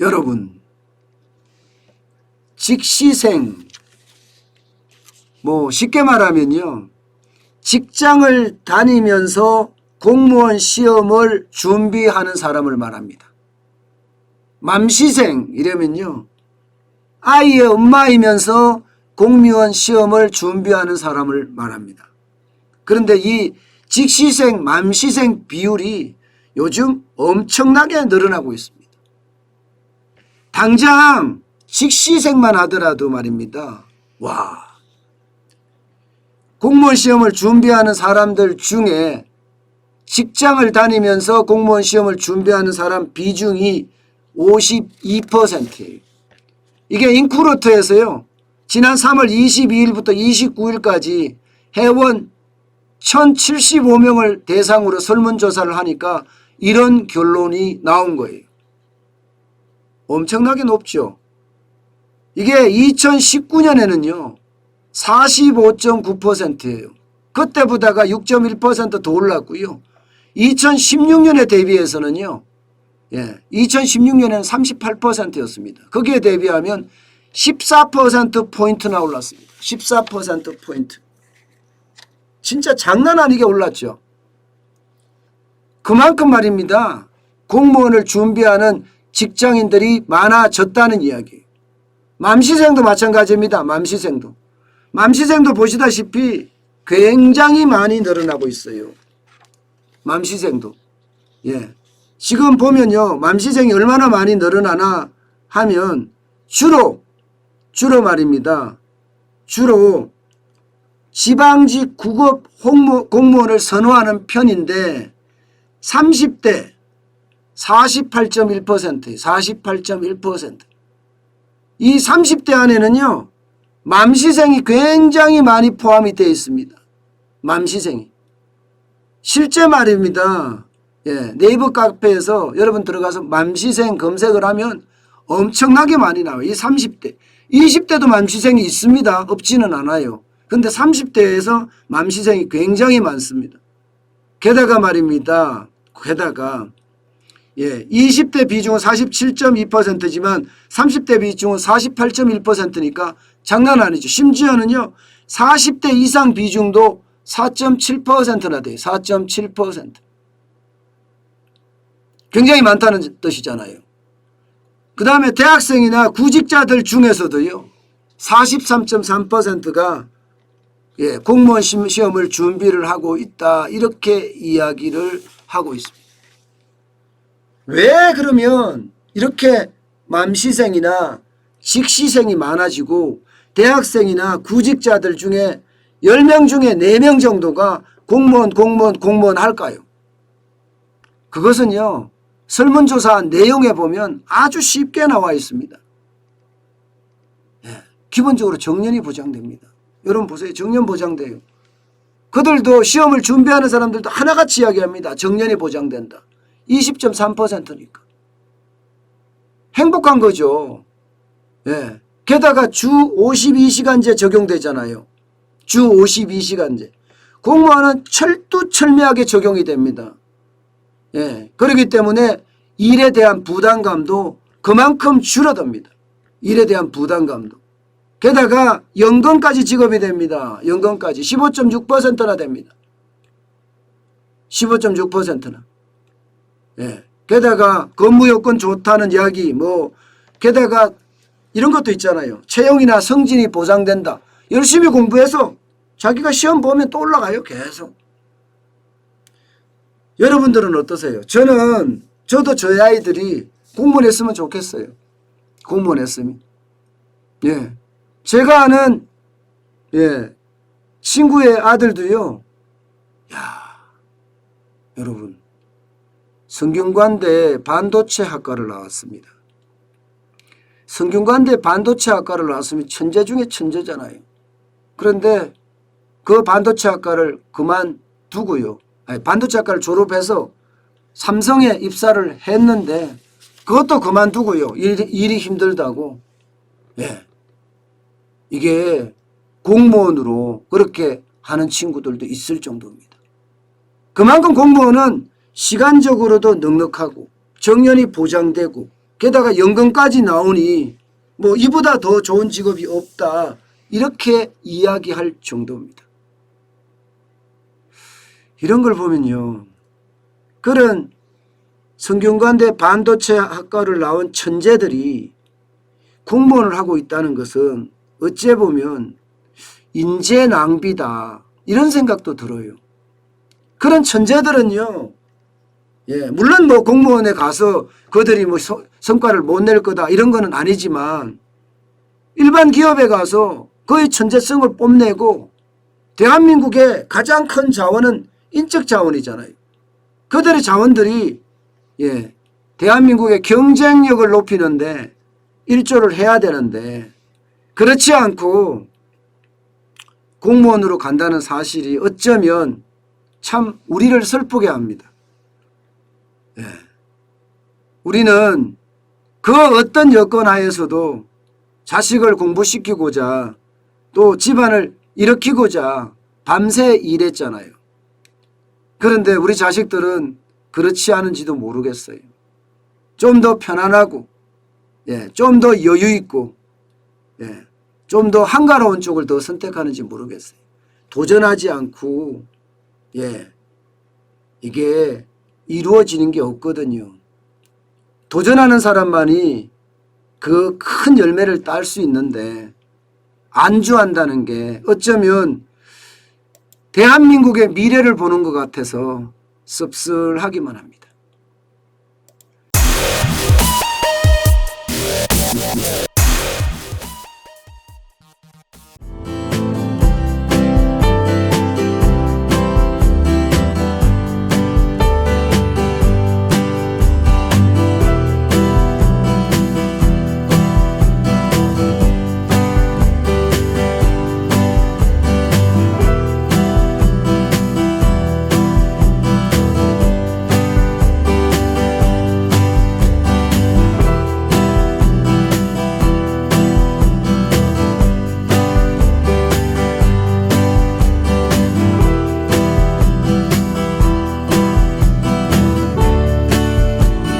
여러분, 직시생, 쉽게 말하면요, 직장을 다니면서 공무원 시험을 준비하는 사람을 말합니다. 맘시생 이러면요, 아이의 엄마이면서 공무원 시험을 준비하는 사람을 말합니다. 그런데 이 직시생, 맘시생 비율이 요즘 엄청나게 늘어나고 있습니다. 당장 직시생만 하더라도 말입니다. 와, 공무원 시험을 준비하는 사람들 중에 직장을 다니면서 공무원 시험을 준비하는 사람 비중이 52%예요. 이게 인쿠르트에서요, 지난 3월 22일부터 29일까지 회원 1075명을 대상으로 설문조사를 하니까 이런 결론이 나온 거예요. 엄청나게 높죠. 이게 2019년에는요 45.9%예요. 그때보다가 6.1% 더 올랐고요. 2016년에 대비해서는요, 2016년에는 38%였습니다. 거기에 대비하면 14%포인트나 올랐습니다. 14%포인트. 진짜 장난 아니게 올랐죠. 그만큼 말입니다, 공무원을 준비하는 직장인들이 많아졌다는 이야기예요. 맘시생도 마찬가지입니다. 맘시생도 보시다시피 굉장히 많이 늘어나고 있어요. 맘시생도. 지금 보면요, 맘시생이 얼마나 많이 늘어나나 하면 주로 말입니다. 주로 지방직 구급 공무원을 선호하는 편인데 30대 48.1%예요. 48.1%. 이 30대 안에는요, 맘시생이 굉장히 많이 포함이 되어 있습니다. 맘시생이. 실제 말입니다. 네이버 카페에서 여러분 들어가서 맘시생 검색을 하면 엄청나게 많이 나와요. 이 30대. 20대도 맘시생이 있습니다. 없지는 않아요. 근데 30대에서 맘시생이 굉장히 많습니다. 게다가 말입니다. 20대 비중은 47.2%지만 30대 비중은 48.1%니까 장난 아니죠. 심지어는요, 40대 이상 비중도 4.7%나 돼요. 4.7%. 굉장히 많다는 뜻이잖아요. 그 다음에 대학생이나 구직자들 중에서도요, 43.3%가 공무원 시험을 준비를 하고 있다, 이렇게 이야기를 하고 있습니다. 왜 그러면 이렇게 맘시생이나 직시생이 많아지고 대학생이나 구직자들 중에 10명 중에 4명 정도가 공무원 할까요? 그것은요, 설문조사 내용에 보면 아주 쉽게 나와 있습니다. 기본적으로 정년이 보장됩니다. 여러분 보세요. 정년 보장돼요. 그들도 시험을 준비하는 사람들도 하나같이 이야기합니다. 정년이 보장된다. 20.3%니까. 행복한 거죠. 게다가 주 52시간제 적용되잖아요. 주 52시간제. 공무원은 철두철미하게 적용이 됩니다. 그렇기 때문에 일에 대한 부담감도 그만큼 줄어듭니다. 일에 대한 부담감도. 게다가 연금까지 지급이 됩니다. 연금까지 15.6%나 됩니다. 15.6%나. 게다가 근무요건 좋다는 이야기, 게다가 이런 것도 있잖아요. 채용이나 승진이 보장된다. 열심히 공부해서 자기가 시험 보면 또 올라가요. 계속. 여러분들은 어떠세요? 저도 저희 아이들이 공무원 했으면 좋겠어요. 공무원 했으면. 제가 아는 친구의 아들도요, 여러분, 성균관대 반도체학과를 나왔습니다. 성균관대 반도체학과를 나왔으면 천재 중에 천재잖아요. 그런데 그 반도체학과를 그만두고요, 반도체학과를 졸업해서 삼성에 입사를 했는데 그것도 그만두고요, 일이 힘들다고. 이게 공무원으로 그렇게 하는 친구들도 있을 정도입니다. 그만큼 공무원은 시간적으로도 넉넉하고 정년이 보장되고 게다가 연금까지 나오니 뭐 이보다 더 좋은 직업이 없다. 이렇게 이야기할 정도입니다. 이런 걸 보면요. 그런 성균관대 반도체 학과를 나온 천재들이 공무원을 하고 있다는 것은 어째 보면 인재 낭비다. 이런 생각도 들어요. 그런 천재들은요. 물론 뭐 공무원에 가서 그들이 뭐 성과를 못 낼 거다 이런 거는 아니지만 일반 기업에 가서 그의 천재성을 뽐내고 대한민국의 가장 큰 자원은 인적 자원이잖아요. 그들의 자원들이 대한민국의 경쟁력을 높이는데 일조를 해야 되는데 그렇지 않고 공무원으로 간다는 사실이 어쩌면 참 우리를 슬프게 합니다. 우리는 그 어떤 여건 하에서도 자식을 공부시키고자 또 집안을 일으키고자 밤새 일했잖아요. 그런데 우리 자식들은 그렇지 않은지도 모르겠어요. 좀 더 편안하고 좀 더 여유 있고 좀 더 한가로운 쪽을 더 선택하는지 모르겠어요. 도전하지 않고 이게 이루어지는 게 없거든요. 도전하는 사람만이 그 큰 열매를 딸 수 있는데 안주한다는 게 어쩌면 대한민국의 미래를 보는 것 같아서 씁쓸하기만 합니다.